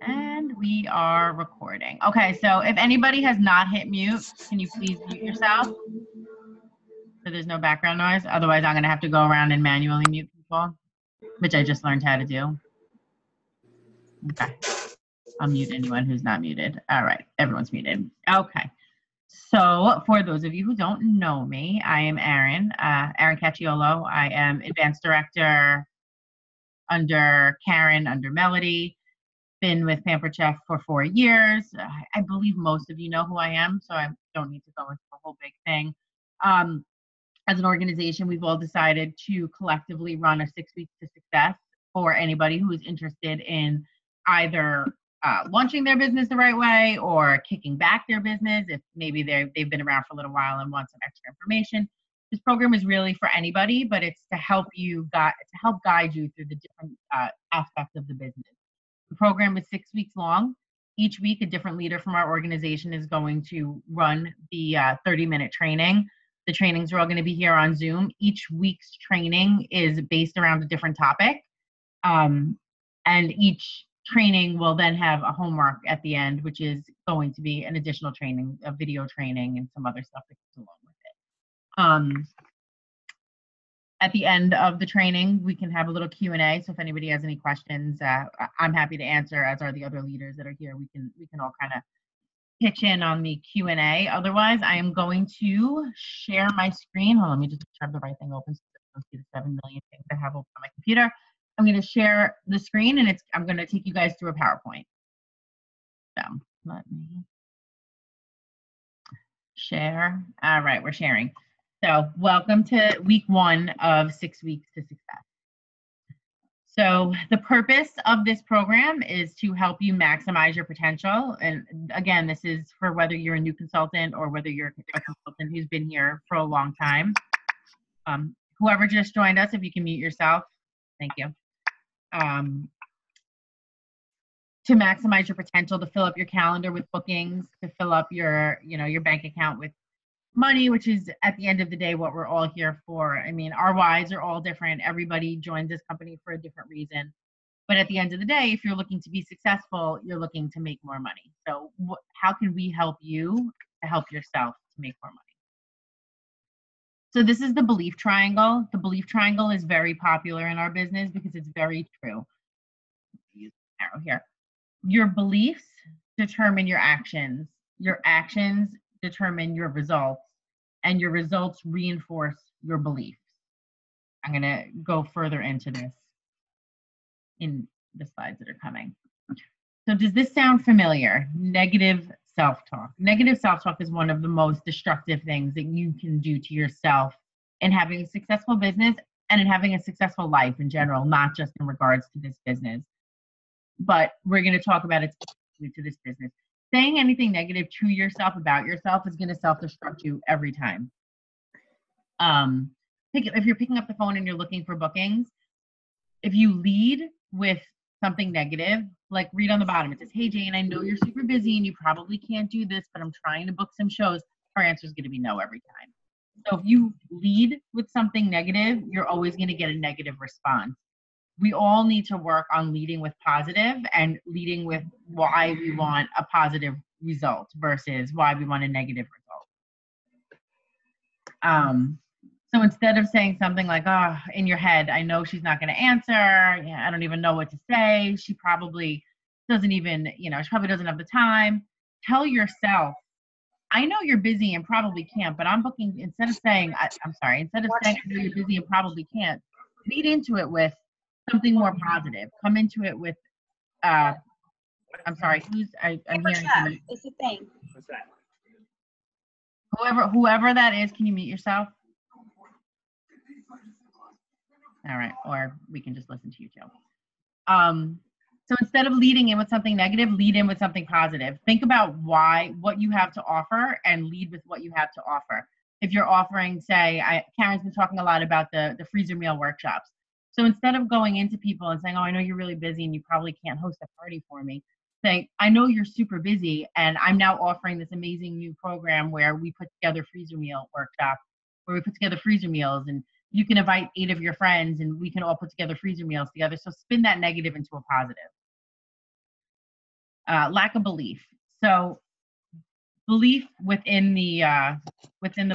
And we are recording. Okay, so if anybody has not hit mute, can you please mute yourself so there's no background noise? Otherwise, I'm going to have to go around and manually mute people, which I just learned how to do. Okay, I'll mute anyone who's not muted. All right, everyone's muted. Okay, so for those of you who don't know me, I am Arin Cacciolo. I am Advanced Director under Karen, under Melody. Been with Pampered Chef for 4 years. I believe most of you know who I am, so I don't need to go into the whole big thing. As an organization, we've all decided to collectively run a 6 weeks to success for anybody who is interested in either launching their business the right way or kicking back their business if maybe they've been around for a little while and want some extra information. This program is really for anybody, but it's to help guide you through the different aspects of the business. The program is 6 weeks long. Each week, a different leader from our organization is going to run the 30-minute training. The trainings are all going to be here on Zoom. Each week's training is based around a different topic. And each training will then have a homework at the end, which is going to be an additional training, a video training, and some other stuff that goes along with it. At the end of the training, we can have a little Q&A. So if anybody has any questions, I'm happy to answer, as are the other leaders that are here. We can all kind of pitch in on the Q&A. Otherwise, I am going to share my screen. Hold on, let me just have the right thing open so I don't see the 7 million things I have open on my computer. I'm going to share the screen, and I'm going to take you guys through a PowerPoint. So let me share. All right, we're sharing. So welcome to week 1 of 6 weeks to success. So the purpose of this program is to help you maximize your potential. And again, this is for whether you're a new consultant or whether you're a consultant who's been here for a long time. Whoever just joined us, if you can mute yourself, thank you. To maximize your potential, to fill up your calendar with bookings, to fill up your bank account with money, which is at the end of the day what we're all here for. I mean, our whys are all different. Everybody joins this company for a different reason. But at the end of the day, if you're looking to be successful, you're looking to make more money. So how can we help you to help yourself to make more money? So this is the belief triangle. The belief triangle is very popular in our business because it's very true. Use an arrow here. Your beliefs determine your actions. Your actions determine your results, and your results reinforce your beliefs. I'm going to go further into this in the slides that are coming. So does this sound familiar? Negative self-talk. Negative self-talk is one of the most destructive things that you can do to yourself in having a successful business and in having a successful life in general, not just in regards to this business. But we're going to talk about it specifically to this business. Saying anything negative to yourself about yourself is going to self-destruct you every time. If you're picking up the phone and you're looking for bookings, if you lead with something negative, like read on the bottom, it says, "Hey Jane, I know you're super busy and you probably can't do this, but I'm trying to book some shows," our answer is going to be no every time. So if you lead with something negative, you're always going to get a negative response. We all need to work on leading with positive and leading with why we want a positive result versus why we want a negative result. So instead of saying something like, "Oh," in your head, "I know she's not going to answer. Yeah, I don't even know what to say. She probably doesn't even, she probably doesn't have the time." Tell yourself, "I know you're busy and probably can't, but I'm booking," instead of saying, instead of saying, "I know you're busy and probably can't," lead into it with something more positive. Come into it with, I'm sorry, I'm hearing somebody. It's a thing. What's that? Whoever that is, can you mute yourself? All right, or we can just listen to you, Joe. So instead of leading in with something negative, lead in with something positive. Think about what you have to offer and lead with what you have to offer. If you're offering, say, Karen's been talking a lot about the freezer meal workshops. So instead of going into people and saying, "Oh, I know you're really busy and you probably can't host a party for me," say, "I know you're super busy and I'm now offering this amazing new program where we put together freezer meal workshops, where we put together freezer meals and you can invite 8 of your friends and we can all put together freezer meals together. So spin that negative into a positive. Lack of belief. So belief within the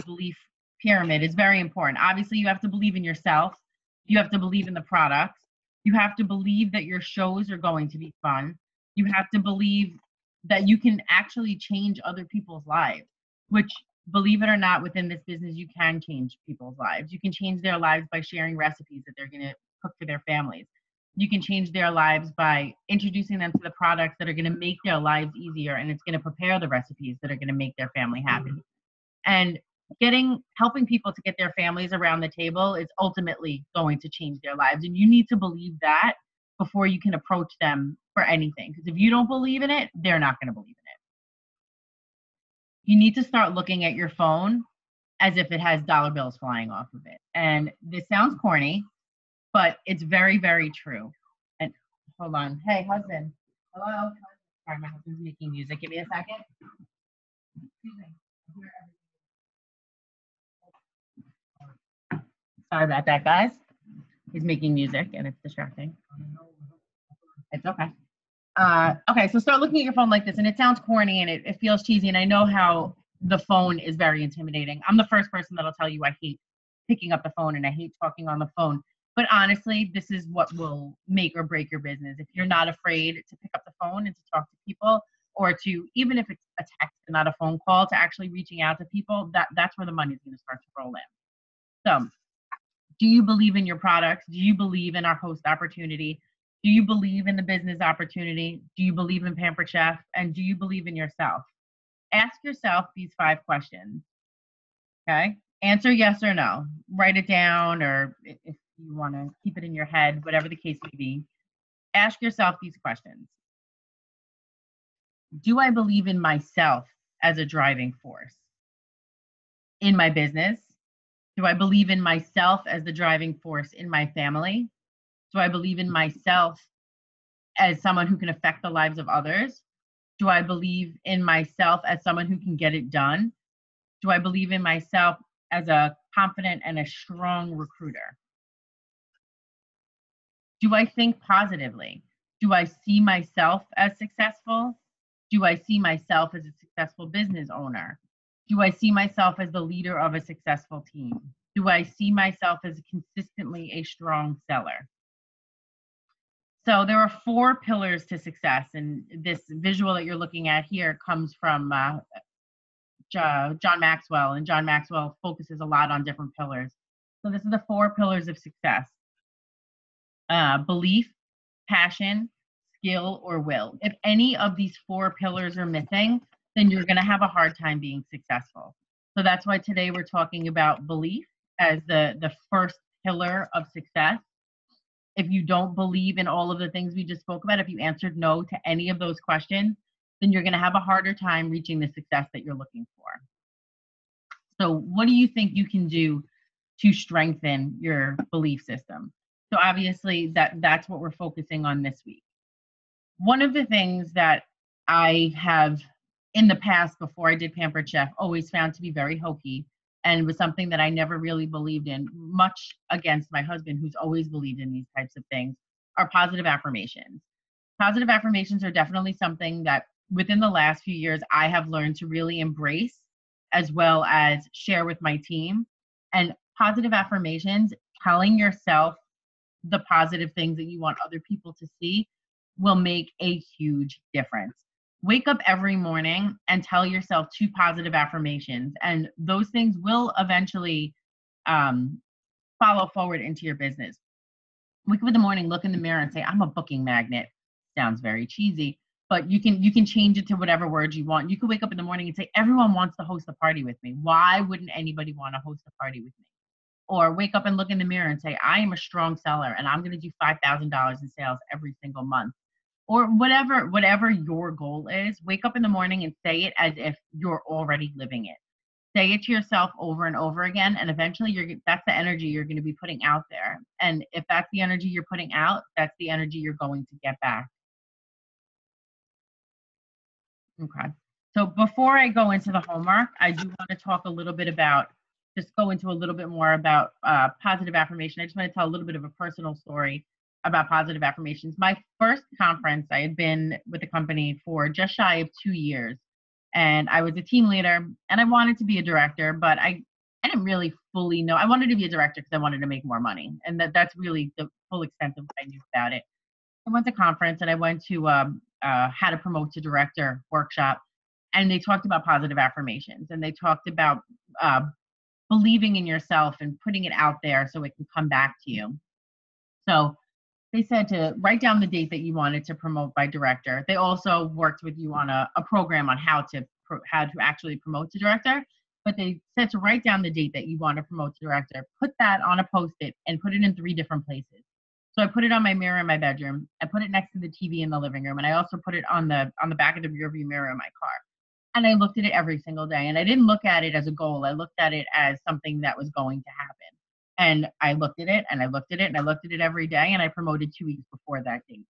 belief pyramid is very important. Obviously, you have to believe in yourself. You have to believe in the products. You have to believe that your shows are going to be fun. You have to believe that you can actually change other people's lives, which, believe it or not, within this business, you can change people's lives. You can change their lives by sharing recipes that they're going to cook for their families. You can change their lives by introducing them to the products that are going to make their lives easier, and it's going to prepare the recipes that are going to make their family happy. And helping people to get their families around the table is ultimately going to change their lives. And you need to believe that before you can approach them for anything. Because if you don't believe in it, they're not going to believe in it. You need to start looking at your phone as if it has dollar bills flying off of it. And this sounds corny, but it's very, very true. And hold on. Hey, husband. Hello? Sorry, my husband's making music. Give me a second. Excuse me. Sorry about that, guys. He's making music and it's distracting. It's okay. Okay, so start looking at your phone like this, and it sounds corny and it feels cheesy, and I know how the phone is very intimidating. I'm the first person that'll tell you I hate picking up the phone and I hate talking on the phone. But honestly, this is what will make or break your business. If you're not afraid to pick up the phone and to talk to people, or to, even if it's a text and not a phone call, to actually reaching out to people, that's where the money's going to start to roll in. So, do you believe in your products? Do you believe in our host opportunity? Do you believe in the business opportunity? Do you believe in Pampered Chef? And do you believe in yourself? Ask yourself these 5 questions. Okay? Answer yes or no. Write it down, or if you want to keep it in your head, whatever the case may be. Ask yourself these questions. Do I believe in myself as a driving force in my business? Do I believe in myself as the driving force in my family? Do I believe in myself as someone who can affect the lives of others? Do I believe in myself as someone who can get it done? Do I believe in myself as a confident and a strong recruiter? Do I think positively? Do I see myself as successful? Do I see myself as a successful business owner? Do I see myself as the leader of a successful team? Do I see myself as consistently a strong seller? So there are 4 pillars to success, and this visual that you're looking at here comes from John Maxwell, and John Maxwell focuses a lot on different pillars. So this is the 4 pillars of success: belief, passion, skill, or will. If any of these 4 pillars are missing, then you're going to have a hard time being successful. So that's why today we're talking about belief as the first pillar of success. If you don't believe in all of the things we just spoke about, if you answered no to any of those questions, then you're going to have a harder time reaching the success that you're looking for. So what do you think you can do to strengthen your belief system? So obviously that's what we're focusing on this week. One of the things that I have in the past, before I did Pampered Chef, always found to be very hokey, and was something that I never really believed in, much against my husband, who's always believed in these types of things, are positive affirmations. Positive affirmations are definitely something that within the last few years I have learned to really embrace, as well as share with my team. And positive affirmations, telling yourself the positive things that you want other people to see, will make a huge difference. Wake up every morning and tell yourself 2 positive affirmations, and those things will eventually follow forward into your business. Wake up in the morning, look in the mirror and say, I'm a booking magnet. Sounds very cheesy, but you can change it to whatever words you want. You could wake up in the morning and say, everyone wants to host a party with me. Why wouldn't anybody want to host a party with me? Or wake up and look in the mirror and say, I am a strong seller and I'm going to do $5,000 in sales every single month. Or whatever your goal is, wake up in the morning and say it as if you're already living it. Say it to yourself over and over again, and eventually that's the energy you're going to be putting out there. And if that's the energy you're putting out, that's the energy you're going to get back. Okay. So before I go into the homework, I do want to talk a little bit about just go into a little bit more about positive affirmation. I just want to tell a little bit of a personal story about positive affirmations. My first conference, I had been with the company for just shy of 2 years, and I was a team leader, and I wanted to be a director, but I didn't really fully know. I wanted to be a director because I wanted to make more money, and that's really the full extent of what I knew about it. I went to conference, and I went to how to promote to director workshop, and they talked about positive affirmations, and they talked about believing in yourself and putting it out there so it can come back to you. So they said to write down the date that you wanted to promote by director. They also worked with you on a program on how to actually promote to director. But they said to write down the date that you want to promote to director, put that on a Post-it and put it in 3 different places. So I put it on my mirror in my bedroom. I put it next to the TV in the living room. And I also put it on the back of the rearview mirror in my car. And I looked at it every single day. And I didn't look at it as a goal. I looked at it as something that was going to happen. And I looked at it and I looked at it and I looked at it every day. And I promoted 2 weeks before that date.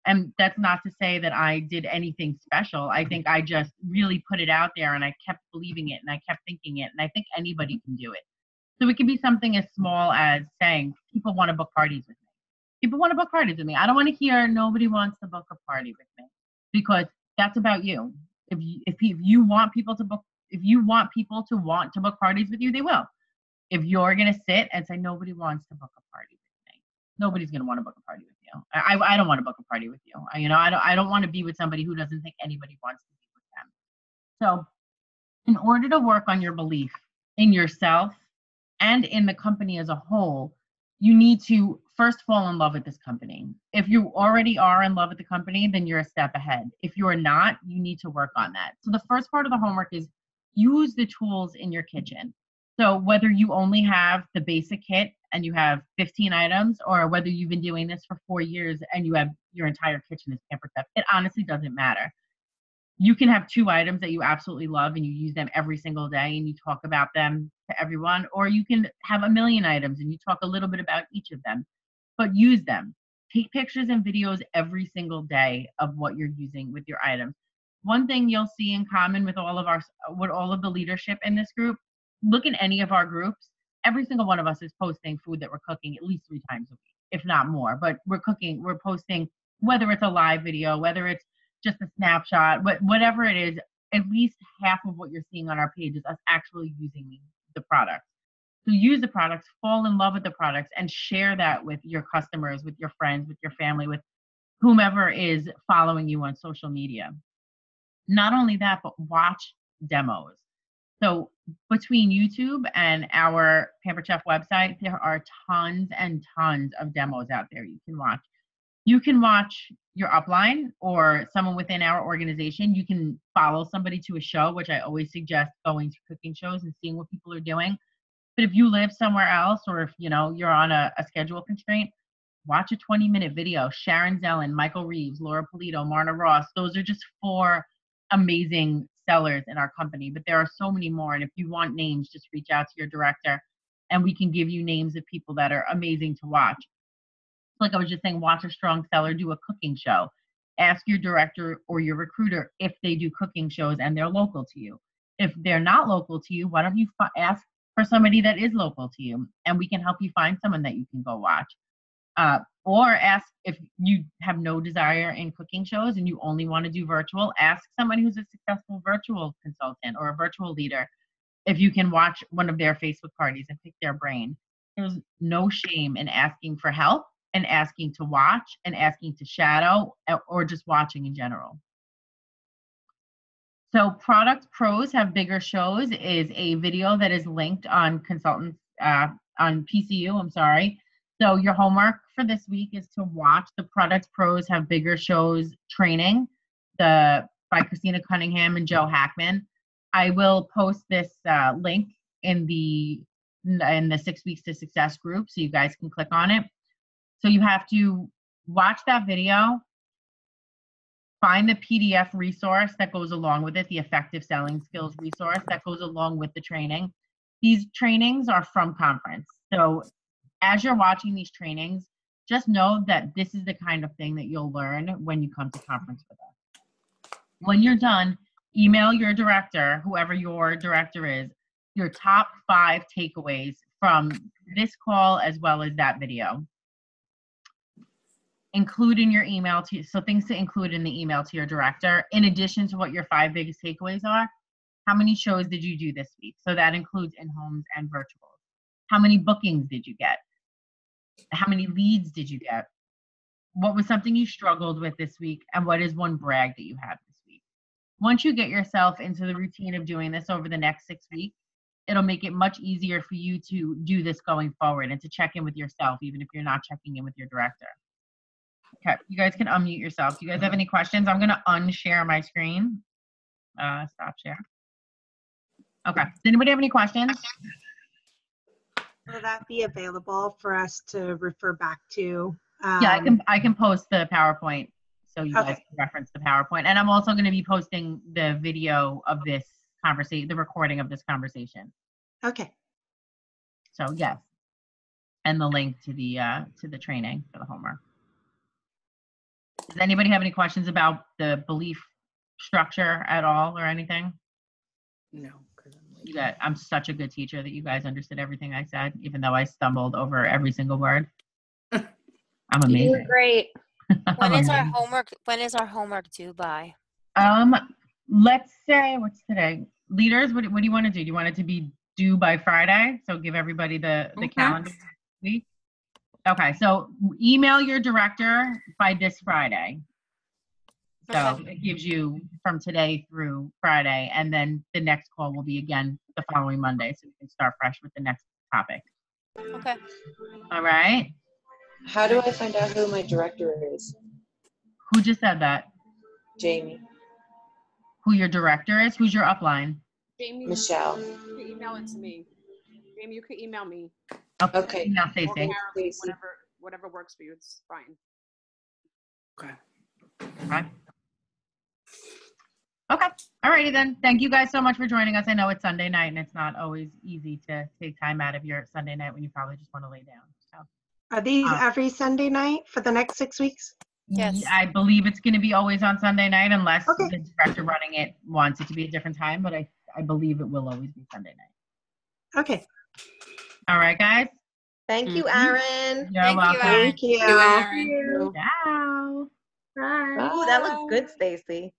And that's not to say that I did anything special. I think I just really put it out there and I kept believing it and I kept thinking it. And I think anybody can do it. So it could be something as small as saying, people want to book parties with me. People want to book parties with me. I don't want to hear nobody wants to book a party with me, because that's about you. If you want people to book, if you want people to want to book parties with you, they will. If you're going to sit and say, nobody wants to book a party with me, nobody's going to want to book a party with you. I don't want to book a party with you. I don't want to be with somebody who doesn't think anybody wants to be with them. So in order to work on your belief in yourself and in the company as a whole, you need to first fall in love with this company. If you already are in love with the company, then you're a step ahead. If you're not, you need to work on that. So the first part of the homework is use the tools in your kitchen. So whether you only have the basic kit and you have 15 items, or whether you've been doing this for 4 years and you have your entire kitchen is pampered chef, it honestly doesn't matter. You can have 2 items that you absolutely love and you use them every single day and you talk about them to everyone, or you can have 1,000,000 items and you talk a little bit about each of them, but use them. Take pictures and videos every single day of what you're using with your items. One thing you'll see in common with all of the leadership in this group, look at any of our groups, every single one of us is posting food that we're cooking at least 3 times a week, if not more. But we're posting, whether it's a live video, whether it's just a snapshot, whatever it is, at least half of what you're seeing on our page is us actually using the products. So use the products, fall in love with the products, and share that with your customers, with your friends, with your family, with whomever is following you on social media. Not only that, but watch demos. So between YouTube and our Pampered Chef website, there are tons and tons of demos out there you can watch. You can watch your upline or someone within our organization. You can follow somebody to a show, which I always suggest going to cooking shows and seeing what people are doing. But if you live somewhere else, or if you're on a schedule constraint, watch a 20-minute video. Sharon Zellin, Michael Reeves, Laura Polito, Marna Ross. Those are just 4 amazing sellers in our company, but there are so many more. And if you want names, just reach out to your director and we can give you names of people that are amazing to watch. Like I was just saying, watch a strong seller do a cooking show. Ask your director or your recruiter if they do cooking shows and they're local to you. If they're not local to you, why don't you ask for somebody that is local to you, and we can help you find someone that you can go watch. Or ask, if you have no desire in cooking shows and you only want to do virtual, ask somebody who's a successful virtual consultant or a virtual leader if you can watch one of their Facebook parties and pick their brain. There's no shame in asking for help and asking to watch and asking to shadow, or just watching in general. So Product Pros Have Bigger Shows is a video that is linked on consultants on PCU. I'm sorry. So your homework for this week is to watch the Product Pros Have Bigger Shows training, by Christina Cunningham and Joe Hackman. I will post this link in the 6 Weeks to Success group, so you guys can click on it. So you have to watch that video, find the PDF resource that goes along with it, the Effective Selling Skills resource that goes along with the training. These trainings are from conference. So as you're watching these trainings, just know that this is the kind of thing that you'll learn when you come to conference with us. When you're done, email your director, whoever your director is, your top 5 takeaways from this call as well as that video. Include in your email so things to include in the email to your director, in addition to what your 5 biggest takeaways are. How many shows did you do this week? So that includes in-homes and virtuals. How many bookings did you get? How many leads did you get? What was something you struggled with this week? And what is one brag that you had this week? Once you get yourself into the routine of doing this over the next 6 weeks, it'll make it much easier for you to do this going forward and to check in with yourself, even if you're not checking in with your director. Okay, you guys can unmute yourself. Do you guys have any questions? I'm gonna unshare my screen. Stop share. Okay, does anybody have any questions? Will that be available for us to refer back to? Yeah, I can post the PowerPoint so you guys can reference the PowerPoint. And I'm also going to be posting the video of this conversation, the recording of this conversation. Okay. So yes, and the link to the training for the homework. Does anybody have any questions about the belief structure at all or anything? No. I'm such a good teacher that you guys understood everything I said, even though I stumbled over every single word. I'm amazing. You were great. When is our homework? When is our homework due by? Let's say, what's today? Leaders, what do you want to do? Do you want it to be due by Friday? So give everybody the calendar week. Okay, so email your director by this Friday. So it gives you from today through Friday, and then the next call will be again the following Monday, so we can start fresh with the next topic. Okay. All right. How do I find out who my director is? Who just said that? Jamie. Who your director is? Who's your upline? Jamie. Michelle. You can email it to me. Jamie, you can email me. Okay. Email Or Stacey. Carol, whatever works for you. It's fine. Okay. Okay. All righty then. Thank you guys so much for joining us. I know it's Sunday night and it's not always easy to take time out of your Sunday night when you probably just want to lay down. So. Are these every Sunday night for the next 6 weeks? Yes. I believe it's going to be always on Sunday night unless the director running it wants it to be a different time, but I believe it will always be Sunday night. Okay. All right, guys. Thank you, Arin. You're welcome. Thank you. Ciao. Bye. Ooh, that looks good, Stacy.